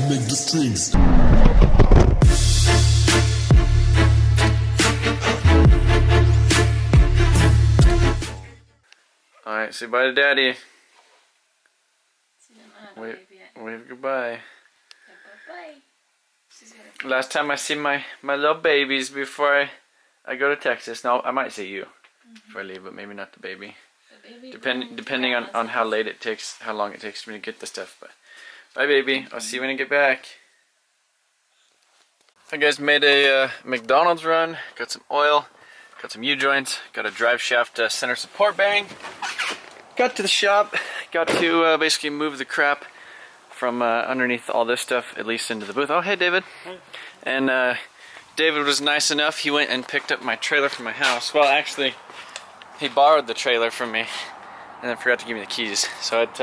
make the strings. Alright, say bye to Daddy. Wave goodbye. Bye-bye. Last time I see my little babies before I go to Texas. No, I might see you before I leave, but maybe not the baby. Depending on how late it takes, how long it takes for me to get the stuff. But bye, baby. I'll see you when I get back. I guys made a McDonald's run. Got some oil. Got some U-joints. Got a drive shaft center support bearing. Got to the shop. Got to basically move the crap from underneath all this stuff, at least into the booth. Oh, hey, David. Hey. And David was nice enough. He went and picked up my trailer from my house. Well, actually, he borrowed the trailer from me and then forgot to give me the keys. So it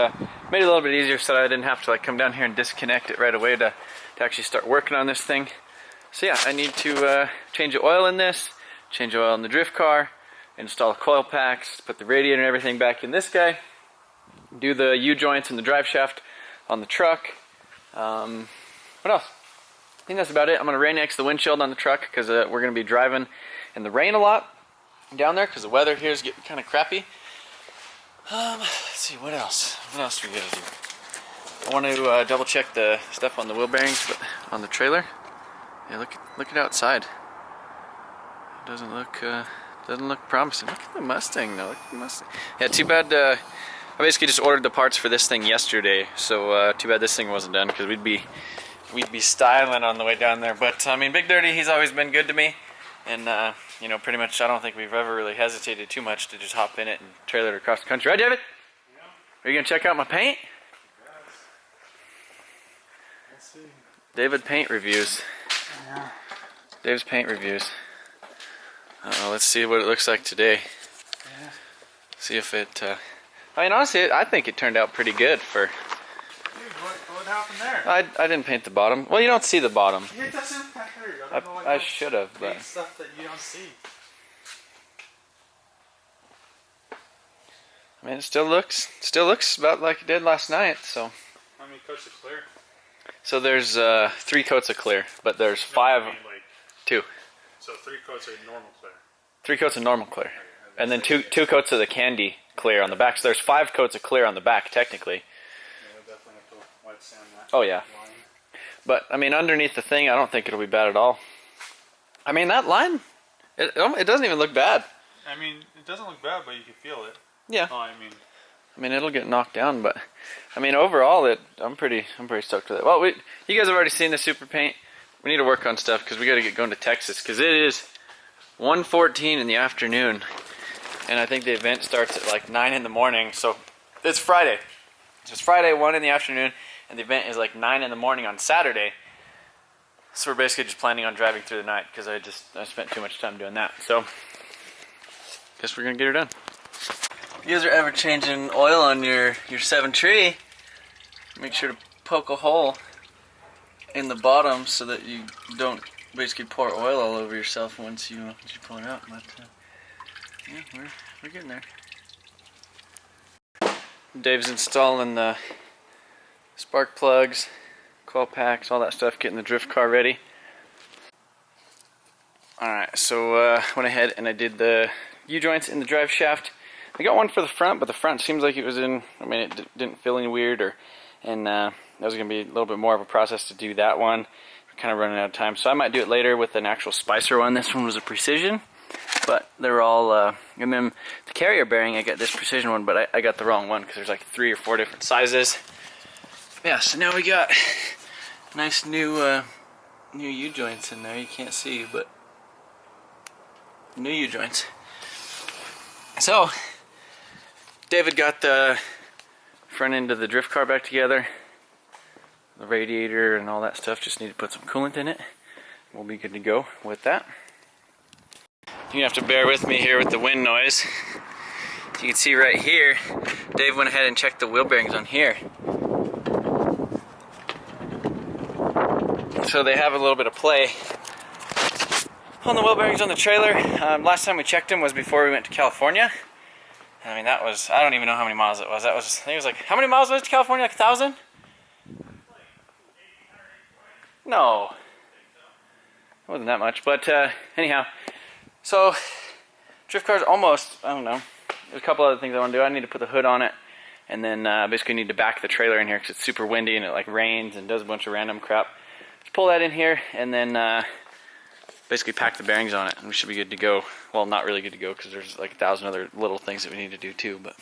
made it a little bit easier so that I didn't have to like come down here and disconnect it right away to actually start working on this thing. So yeah, I need to change the oil in this, change the oil in the drift car, install coil packs, put the radiator and everything back in this guy, do the U-joints and the drive shaft on the truck. What else? I think that's about it. I'm going to rain X the windshield on the truck because we're going to be driving in the rain a lot down there because the weather here is getting kind of crappy. Let's see, what else? What else do we got to do? I want to double check the stuff on the wheel bearings, but on the trailer. Yeah, look at outside. It doesn't look promising. Look at the Mustang though. Look at the Mustang. Yeah, too bad. I basically just ordered the parts for this thing yesterday, so too bad this thing wasn't done because we'd be styling on the way down there. But I mean, Big Dirty, he's always been good to me, and you know, pretty much I don't think we've ever really hesitated too much to just hop in it and trailer it across the country. Right, David? Yeah. Are you gonna check out my paint? Yes. Let's see. David paint reviews. Yeah. Dave's paint reviews. Let's see what it looks like today. Yeah. See if it. I mean, honestly, I think it turned out pretty good for. Dude, what happened there? I didn't paint the bottom. Well, you don't see the bottom. It doesn't matter. I should have, but. Stuff that you don't see. I mean, it still looks about like it did last night. So. How many coats of clear? So there's 3 coats of clear, but there's 5. I mean, like, 2. So 3 coats are normal clear. 3 coats of normal clear, and then two coats of the candy clear on the back. So there's 5 coats of clear on the back technically. Yeah, we'll definitely have to wet sand that. Oh yeah. Line. But I mean, underneath the thing, I don't think it'll be bad at all. I mean, that line, it doesn't even look bad. I mean, it doesn't look bad, but you can feel it. Yeah. Oh, I mean, it'll get knocked down, but I mean, overall, I'm pretty stoked with it. Well, you guys have already seen the super paint. We need to work on stuff because we got to get going to Texas because it is 1:14 in the afternoon, and I think the event starts at like 9 in the morning. So it's Friday. So it's Friday, 1 in the afternoon, and the event is like 9 in the morning on Saturday. So we're basically just planning on driving through the night because I spent too much time doing that. So guess we're gonna get her done. If you guys are ever changing oil on your 7-tree, make sure to poke a hole in the bottom so that you don't basically pour oil all over yourself once you pull it out. But yeah, we're getting there. Dave's installing the spark plugs, coil packs, all that stuff, getting the drift car ready. Alright, so went ahead and I did the U-joints in the drive shaft. I got one for the front, but the front seems like it was in, I mean, it didn't feel any weird, and that was going to be a little bit more of a process to do that one. We're kind of running out of time, so I might do it later with an actual splicer one. This one was a precision, but they were all, and then the carrier bearing, I got this precision one, but I got the wrong one because there's like 3 or 4 different sizes. Yeah, so now we got nice new U-joints in there. You can't see, but new U-joints. So David got the front end of the drift car back together. The radiator and all that stuff, just need to put some coolant in it. We'll be good to go with that. You have to bear with me here with the wind noise. You can see right here, Dave went ahead and checked the wheel bearings on here. So they have a little bit of play on the wheel bearings on the trailer. Last time we checked them was before we went to California. I mean, that was, I don't even know how many miles it was. That was, I think it was like, how many miles was it to California? Like 1,000? No. It wasn't that much, but anyhow. So, drift car's almost, I don't know. There's a couple other things I want to do. I need to put the hood on it. And then basically need to back the trailer in here because it's super windy and it like rains and does a bunch of random crap. Just pull that in here and then basically pack the bearings on it and we should be good to go. Well, not really good to go because there's like 1,000 other little things that we need to do too. But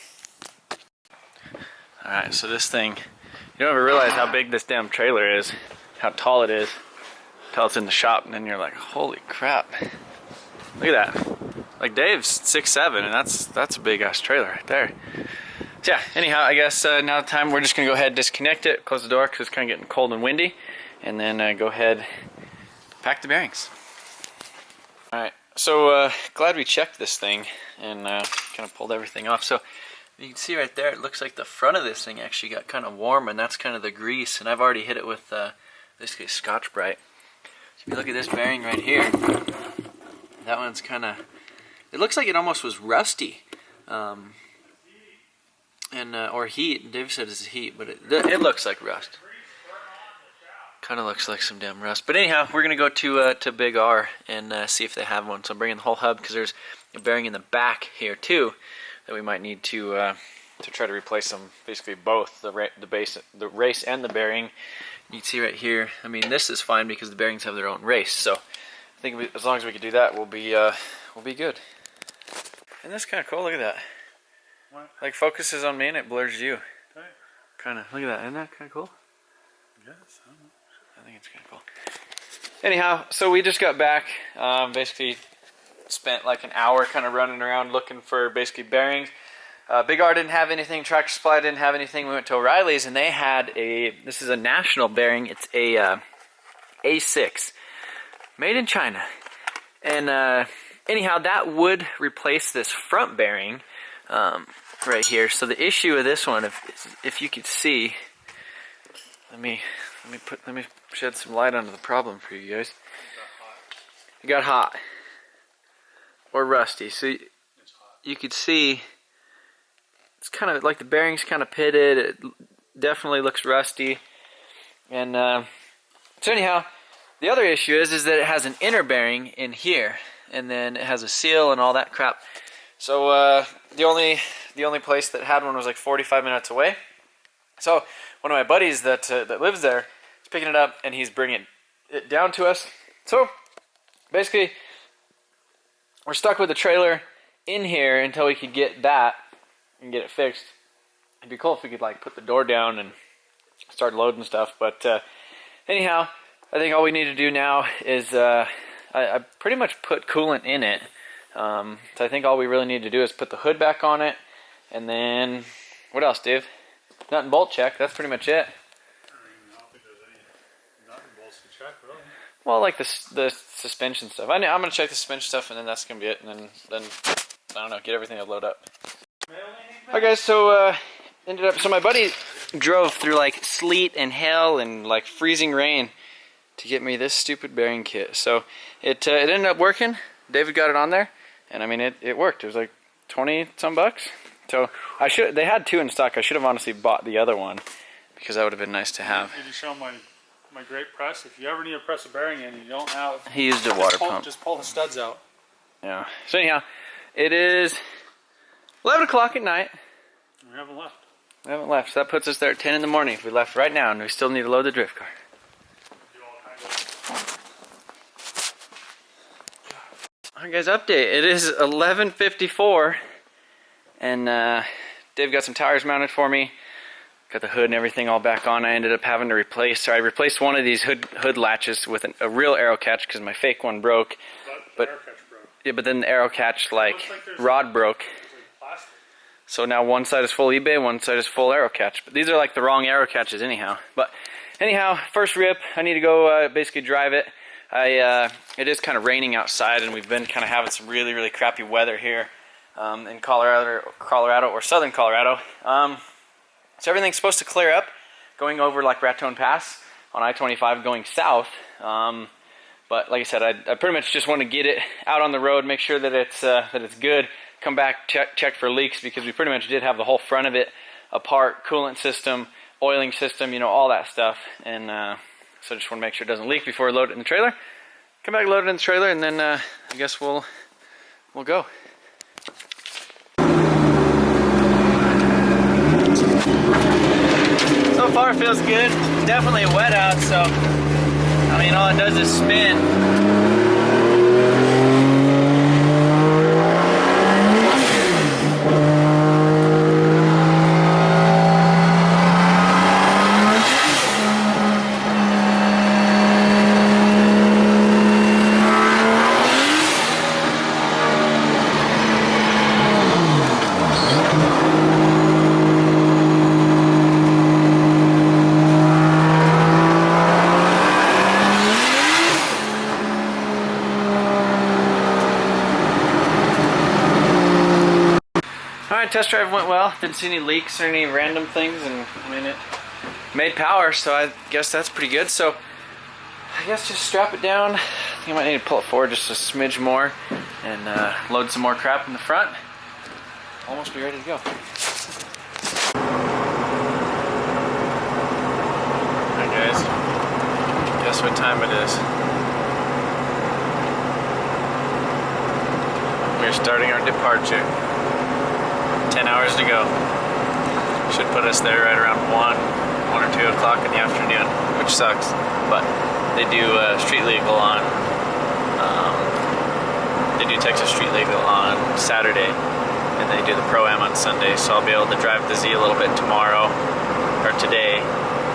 alright, so this thing, you don't ever realize how big this damn trailer is, how tall it is, until it's in the shop and then you're like, holy crap. Look at that. Like Dave's 6'7" and that's a big ass trailer right there. So yeah, anyhow, I guess now the time we're just going to go ahead and disconnect it, close the door because it's kind of getting cold and windy, and then go ahead pack the bearings. Alright, so glad we checked this thing and kind of pulled everything off. So you can see right there, it looks like the front of this thing actually got kind of warm, and that's kind of the grease, and I've already hit it with basically Scotch-Brite. So if you look at this bearing right here, that one's kind of, it looks like it almost was rusty. Or heat. Dave said it's heat, but it looks like rust. Kind of looks like some damn rust. But anyhow, we're gonna go to Big R and see if they have one. So I'm bringing the whole hub because there's a bearing in the back here too that we might need to try to replace them. Basically both the base, the race, and the bearing. You can see right here. I mean, this is fine because the bearings have their own race. So I think as long as we can do that, we'll be good. And that's kind of cool. Look at that. What? Like focuses on me and it blurs you. Okay. Kind of. Look at that. Isn't that kind of cool? Yes. I think it's kind of cool. Anyhow, so we just got back. Basically spent like an hour kind of running around looking for basically bearings. Big R didn't have anything. Tractor Supply didn't have anything. We went to O'Reilly's and they had this is a national bearing. It's a A6. Made in China. And anyhow, that would replace this front bearing. Right here. So the issue with this one, if you could see, let me shed some light onto the problem for you guys. It got hot or rusty. So you could see it's kind of like the bearing's kind of pitted. It definitely looks rusty. And so anyhow, the other issue is that it has an inner bearing in here, and then it has a seal and all that crap. So the only place that had one was like 45 minutes away. So one of my buddies that lives there is picking it up and he's bringing it down to us. So basically, we're stuck with the trailer in here until we could get that and get it fixed. It'd be cool if we could like put the door down and start loading stuff. But anyhow, I think all we need to do now is I pretty much put coolant in it. So I think all we really need to do is put the hood back on it, and then what else, Dave? Nut and bolt check. That's pretty much it. I don't think there's any nut and bolts to check, really. Well, like the suspension stuff. I'm gonna check the suspension stuff, and then that's gonna be it. And then I don't know, get everything to load up. Alright, guys. So so my buddy drove through like sleet and hail and like freezing rain to get me this stupid bearing kit. So it ended up working. David got it on there. And I mean, it worked. It was like 20 some bucks. So they had two in stock. I should have honestly bought the other one because that would have been nice to have. Did you show my great press? If you ever need to press a bearing in and you don't have, he used a water pump. Just pull the studs out. Yeah. So anyhow, it is 11 o'clock at night. We haven't left. We haven't left. So that puts us there at 10 in the morning if we left right now, and we still need to load the drift car. Alright guys, update. It is 11:54 and Dave got some tires mounted for me. Got the hood and everything all back on. I ended up having to I replaced one of these hood latches with a real arrow catch because my fake one broke. But arrow catch broke. Yeah, but then the arrow catch rod broke. So now one side is full eBay, one side is full arrow catch. But these are like the wrong arrow catches anyhow. But anyhow, first rip, I need to go basically drive it. It is kind of raining outside, and we've been kind of having some really, really crappy weather here in Colorado or southern Colorado. So everything's supposed to clear up going over like Raton Pass on I-25 going south. But like I said, I pretty much just want to get it out on the road, make sure that it's good, come back, check for leaks, because we pretty much did have the whole front of it apart, coolant system, oiling system, you know, all that stuff. And So I just want to make sure it doesn't leak before we load it in the trailer. Come back, load it in the trailer, and then I guess we'll go. So far it feels good. It's definitely wet out, so I mean all it does is spin. Alright, test drive went well. Didn't see any leaks or any random things, and I mean it made power, so I guess that's pretty good. So I guess just strap it down. I think I might need to pull it forward just a smidge more and load some more crap in the front. Almost be ready to go. Alright guys, guess what time it is. We're starting our departure. 10 hours to go. Should put us there right around 1 or 2 o'clock in the afternoon, which sucks. But they do street legal on, they do Texas street legal on Saturday, and they do the PROAm on Sunday. So I'll be able to drive the Z a little bit tomorrow, or today,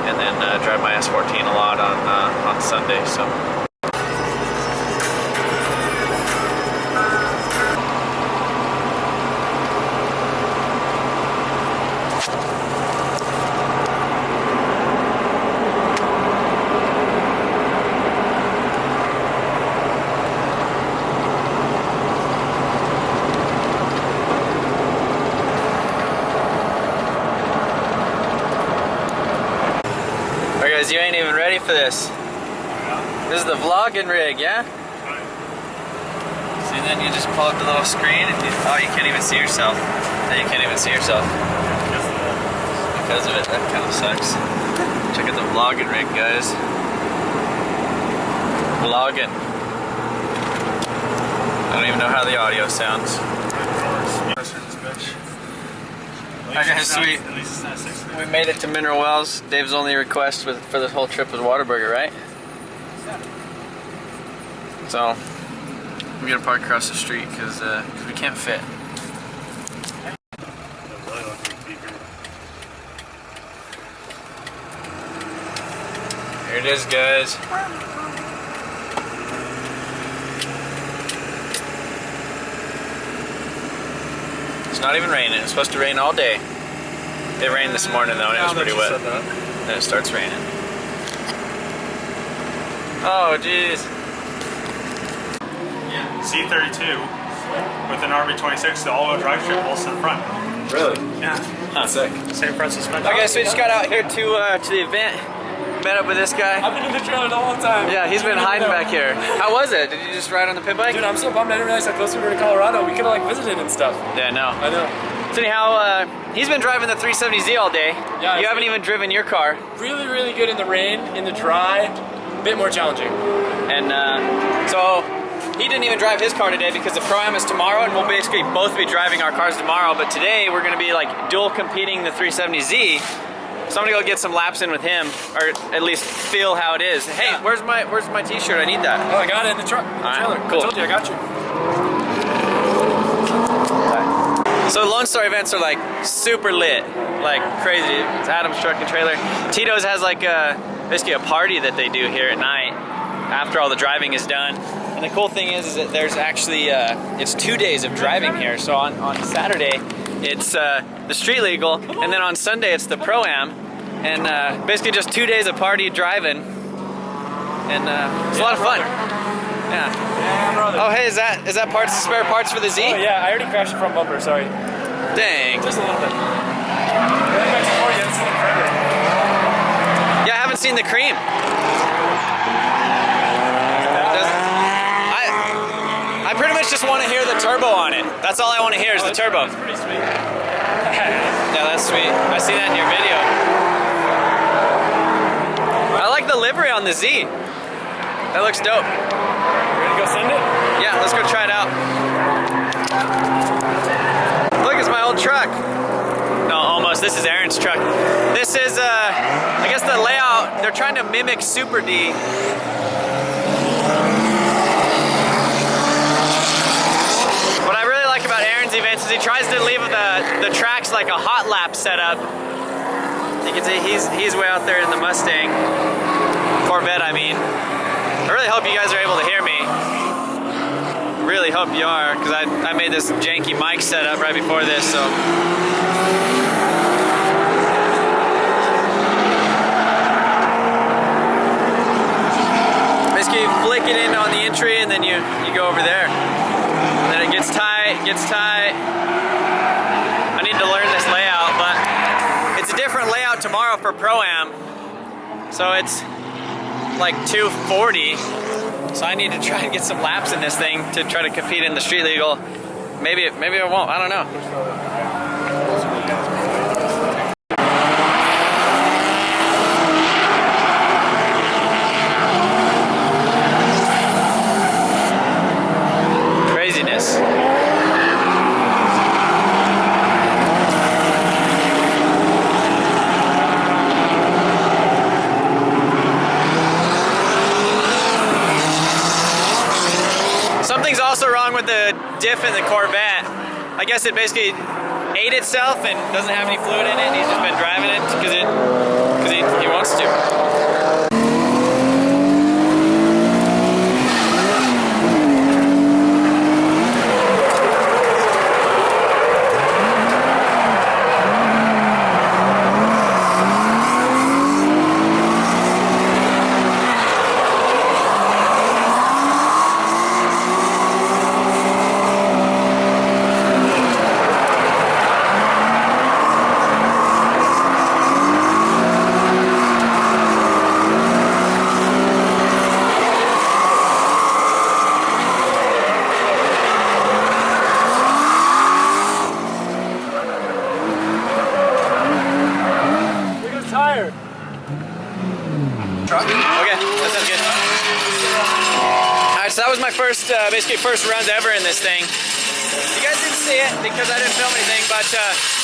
and then drive my S14 a lot on Sunday. So. You ain't even ready for this. This is the vlogging rig, yeah? See, then you just pull up the little screen and you can't even see yourself. Then you can't even see yourself. Because of it, that kind of sucks. Check out the vlogging rig, guys. Vlogging. I don't even know how the audio sounds. Okay, so we made it to Mineral Wells. Dave's only request for this whole trip was Whataburger, right? So we're gonna park across the street because we can't fit. Here it is, guys. It's not even raining. It's supposed to rain all day. It rained this morning though, and it was pretty wet. Then it starts raining. Oh, jeez. C32 with an RB26, the all-wheel drive strip bolts in the front. Really? Yeah. Huh. Sick. Same front suspension. Okay, so we just got out here to the event. Met up with this guy. I've been in the trailer the whole time. Yeah, he's been hiding back here. How was it? Did you just ride on the pit bike? Dude, I'm so bummed I didn't realize how close we were to Colorado. We could have like visited and stuff. Yeah, no. I know. So anyhow, he's been driving the 370Z all day. Yeah, you haven't even driven your car. Really, really good in the rain, in the dry. A bit more challenging. And so he didn't even drive his car today because the PROAm is tomorrow, and we'll basically both be driving our cars tomorrow. But today we're gonna be like dual competing the 370Z. So I'm gonna go get some laps in with him, or at least feel how it is. Hey, Yeah. where's my t-shirt? I need that. Oh, I got it in the truck, in the trailer. Cool. I told you, I got you. So Lone Star events are like super lit, like crazy. It's Adam's truck and trailer. Tito's has like basically a party that they do here at night after all the driving is done. And the cool thing is that there's actually, it's 2 days of driving here. So on Saturday, it's the street legal, and then on Sunday it's the PROAM, and basically just 2 days of party driving, and it's a lot of fun. Yeah. Yeah, brother. Oh hey, is that parts, spare parts for the Z? Oh yeah, I already crashed the front bumper, sorry. Dang. Just a little bit. Yeah, I haven't seen the cream. I pretty much just want to hear the turbo on it. That's all I want to hear is the turbo. That's pretty sweet. Yeah, that's sweet. I see that in your video. I like the delivery on the Z. That looks dope. Ready to go send it? Yeah, let's go try it out. Look, it's my old truck. No, almost. This is Aaron's truck. This is, I guess the layout, they're trying to mimic Super D. What I really like about Aaron's events is he tries to leave the tracks like a hot lap setup. You can see he's way out there in the Mustang. Corvette, I mean. I really hope you guys are able to hear me. Really hope you are, because I made this janky mic setup right before this, so. Basically you flick it in on the entry and then you go over there. And then it gets tight, I need to learn this layout, but it's a different layout tomorrow for PROAM. So it's like 240. So I need to try and get some laps in this thing to try to compete in the street legal. Maybe I won't, I don't know. Craziness. Something's also wrong with the diff in the Corvette. I guess it basically ate itself and doesn't have any fluid in it, and he's just been driving it because he wants to. So that was my first, basically first runs ever in this thing. You guys didn't see it because I didn't film anything, but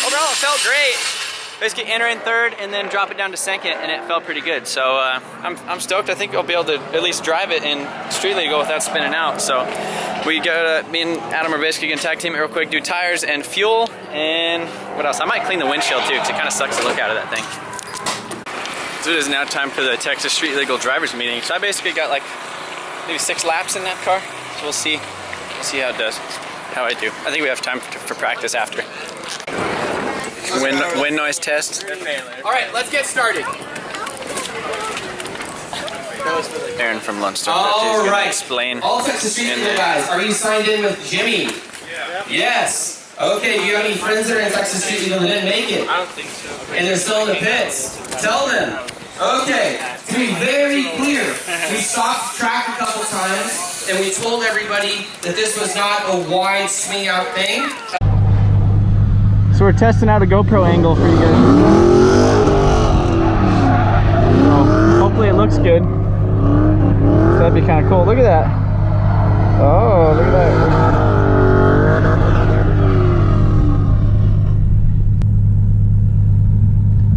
overall it felt great. Basically enter in third and then drop it down to second, and it felt pretty good. So I'm stoked. I think I'll be able to at least drive it in street legal without spinning out. So me and Adam are basically gonna tag team it real quick, do tires and fuel, and what else? I might clean the windshield too, because it kind of sucks to look out of that thing. So it is now time for the Texas Street Legal Drivers Meeting. So I basically got like maybe 6 laps in that car. So we'll see how it does, how I do. I think we have time for practice after. Wind noise test. All right, let's get started. Aaron from LoneStarDrift. All right. Explain. All Texas Street Legal guys, are you signed in with Jimmy? Yeah. Yes. Okay, do you have any friends that are in Texas Street Legal that didn't make it? I don't think so. And they're still in the pits? Tell them. Okay, to be very clear, we stopped track a couple times and we told everybody that this was not a wide swing out thing. So we're testing out a GoPro Angle for you guys. So hopefully it looks good. That'd be kind of cool. Look at that. Oh, look at that.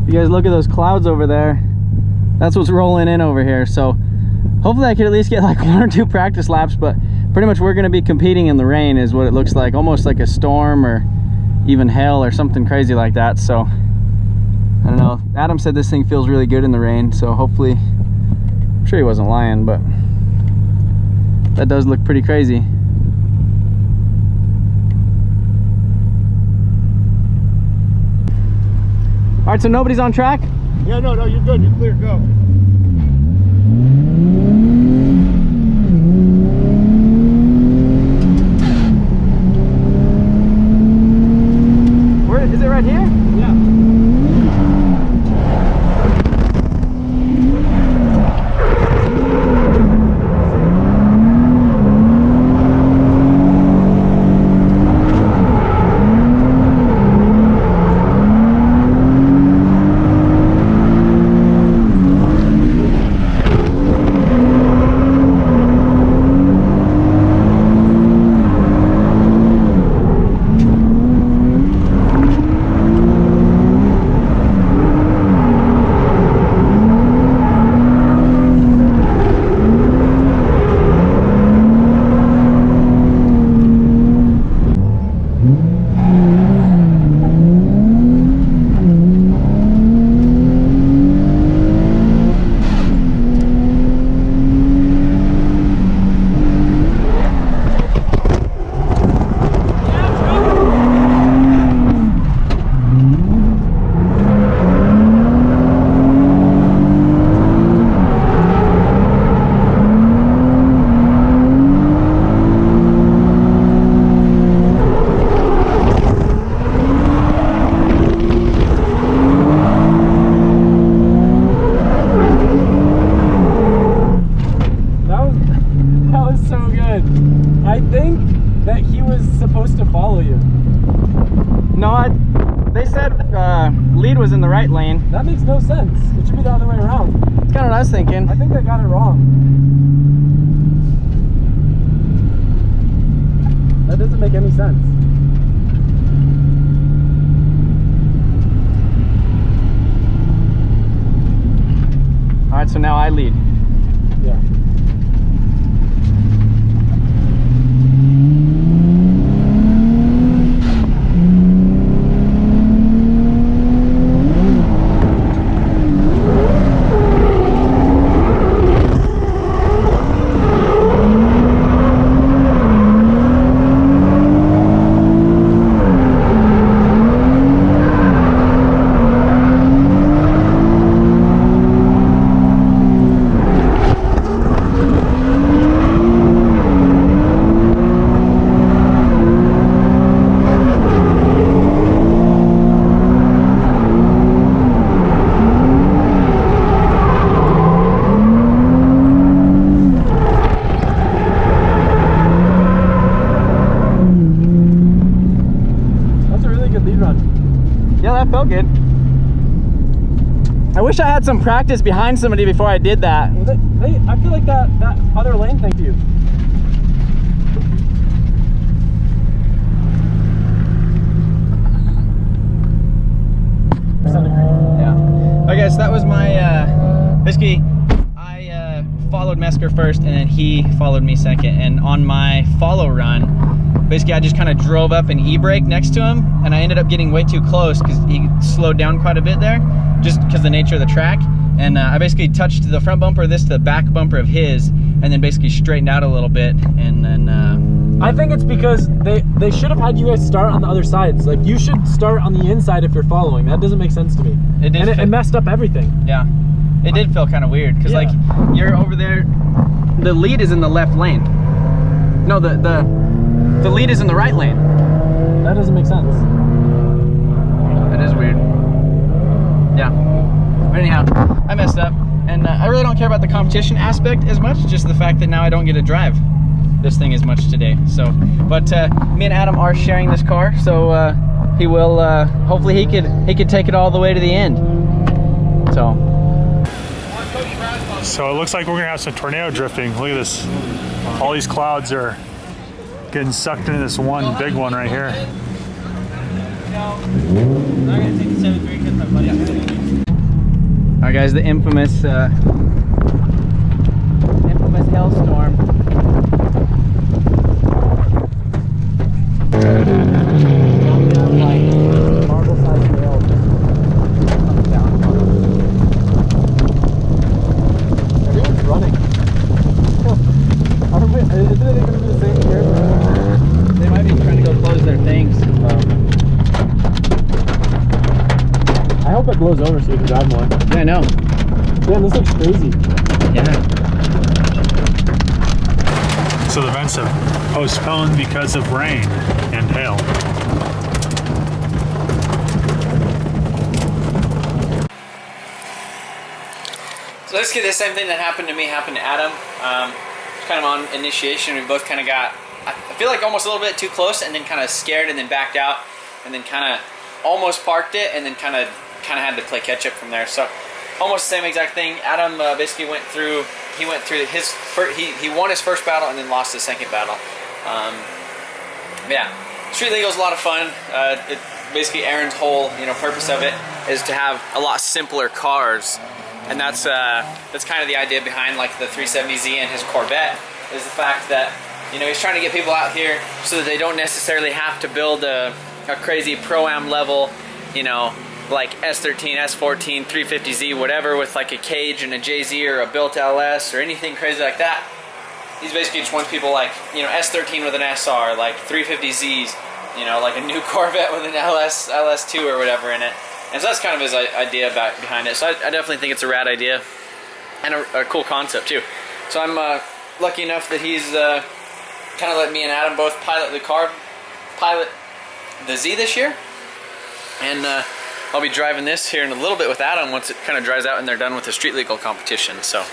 You guys look at those clouds over there. That's what's rolling in over here. So hopefully I could at least get like 1 or 2 practice laps, but pretty much we're going to be competing in the rain is what it looks like. Almost like a storm or even hail or something crazy like that. So I don't know. Adam said this thing feels really good in the rain, so hopefully, I'm sure he wasn't lying, but that does look pretty crazy. All right, so nobody's on track? Yeah, no, you're good. You're clear. Go. Where is it? Right here? Yeah. was thinking. I think they got it wrong. That doesn't make any sense. All right, so now I lead. Yeah. Felt good. I wish I had some practice behind somebody before I did that. I feel like that other lane thank you. Yeah. Okay, so that was my basically I followed Mesker first and then he followed me second, and on my follow run basically I just kind of drove up and e-brake next to him, and I ended up getting way too close because he slowed down quite a bit there, just because of the nature of the track. And I basically touched the front bumper of this to the back bumper of his, and then basically straightened out a little bit, and then I think it's because they should have had you guys start on the other sides. Like, you should start on the inside if you're following. That doesn't make sense to me. It messed up everything. Yeah, it did feel kind of weird because like you're over there, the lead is in the left lane. No, the lead is in the right lane. That doesn't make sense. That is weird. Yeah. But anyhow, I messed up, and I really don't care about the competition aspect as much, just the fact that now I don't get to drive this thing as much today. So, but me and Adam are sharing this car, so he will. Hopefully, he could take it all the way to the end. So it looks like we're gonna have some tornado drifting. Look at this. All these clouds are getting sucked into this one big one right here. All right, guys, the infamous hailstorm. Everyone's running. Isn't it going to be the same here? They might be trying to go close their things. I hope it blows over so we can drive more. Yeah, I know. Damn, this looks crazy. Yeah. So the events have postponed because of rain and hail. So let's get the same thing that happened to me happen to Adam. Kind of on initiation, we both kind of got, I feel like almost a little bit too close, and then kind of scared and then backed out, and then kind of almost parked it, and then kind of had to play catch up from there. So almost the same exact thing. Adam basically went through his first, he won his first battle and then lost his second battle. Yeah, street legal is a lot of fun. Basically Aaron's whole purpose of it is to have a lot simpler cars. And that's kind of the idea behind like the 370Z and his Corvette, is the fact that he's trying to get people out here so that they don't necessarily have to build a crazy Pro-Am level, like S13, S14, 350Z, whatever, with like a cage and a JZ or a built LS or anything crazy like that. He's basically just wants people like S13 with an SR, like 350Zs, like a new Corvette with an LS2 or whatever in it. And so that's kind of his idea behind it. So I definitely think it's a rad idea and a cool concept too. So I'm lucky enough that he's kind of let me and Adam both pilot the Z this year. And I'll be driving this here in a little bit with Adam once it kind of dries out and they're done with the street legal competition. So.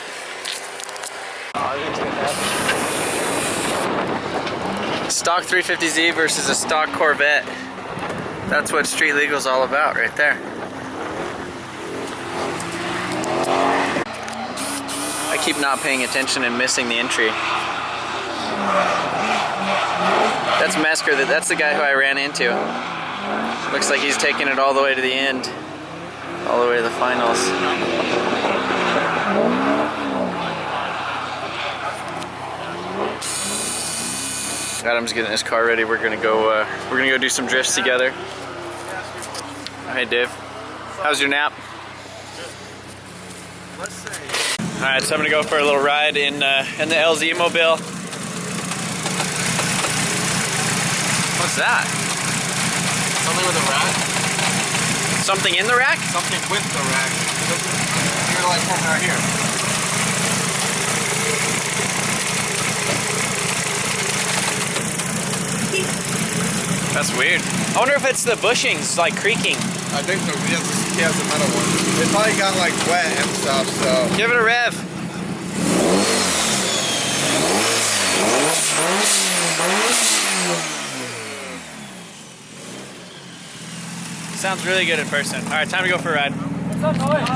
Stock 350Z versus a stock Corvette. That's what street legal is all about right there. keep not paying attention and missing the entry. That's Mesker, that's the guy who I ran into. Looks like he's taking it all the way to the end. All the way to the finals. Adam's getting his car ready. We're gonna go do some drifts together. Hey Dave, how's your nap? All right, so I'm gonna go for a little ride in the LZ mobile. What's that? Something with a rack? Something in the rack? Something with the rack. You're like from right here. That's weird. I wonder if it's the bushings like creaking. I think so. He has a metal one. It probably got like wet and stuff, so. Give it a rev. Sounds really good in person. All right, time to go for a ride. What's that noise?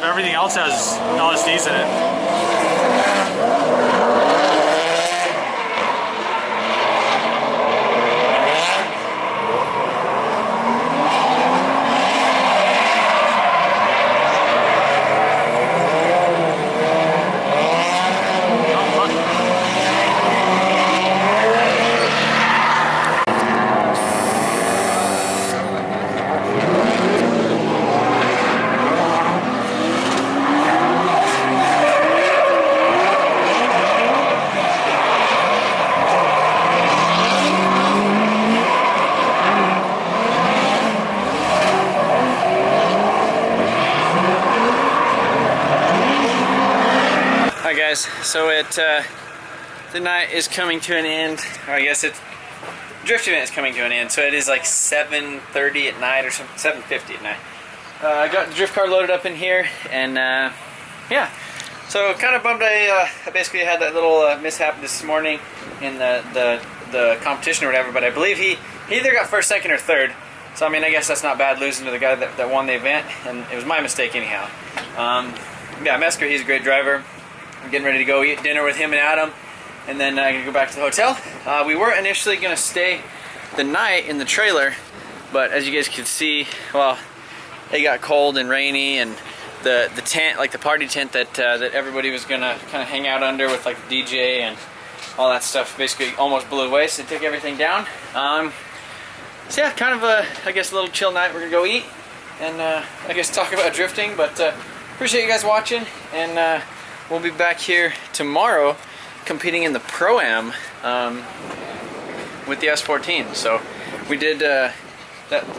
Everything else has LSDs in it. So the night is coming to an end, or I guess it's drift event is coming to an end. So it is like 7:30 at night or something, 7:50 at night. I got the drift car loaded up in here, and yeah. So kind of bummed I basically had that little mishap this morning in the competition or whatever. But I believe he either got first, second, or third. So I mean, I guess that's not bad losing to the guy that won the event, and it was my mistake anyhow. Yeah, Mesker, he's a great driver. I'm getting ready to go eat dinner with him and Adam, and then I'm gonna go back to the hotel. We were initially gonna stay the night in the trailer, but as you guys can see, well, it got cold and rainy, and the tent, like the party tent that everybody was gonna kind of hang out under with like the DJ and all that stuff, basically almost blew away. So they took everything down. So yeah, kind of I guess a little chill night. We're gonna go eat and I guess talk about drifting. But appreciate you guys watching, and we'll be back here tomorrow competing in the Pro-Am with the S14. So we did that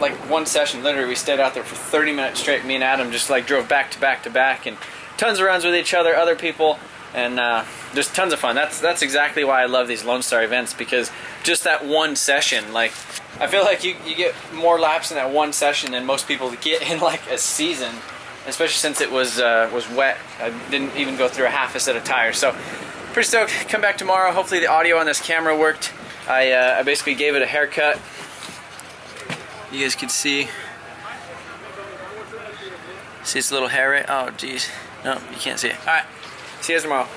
like one session, literally we stayed out there for 30 minutes straight. Me and Adam just like drove back to back to back, and tons of runs with each other, other people, and just tons of fun. That's exactly why I love these Lone Star events, because just that one session, like I feel like you get more laps in that one session than most people get in like a season. Especially since it was wet. I didn't even go through a half a set of tires. So pretty stoked. Come back tomorrow. Hopefully the audio on this camera worked. I basically gave it a haircut. You guys can see its little hair right? Oh, geez. No, you can't see it. All right. See you guys tomorrow.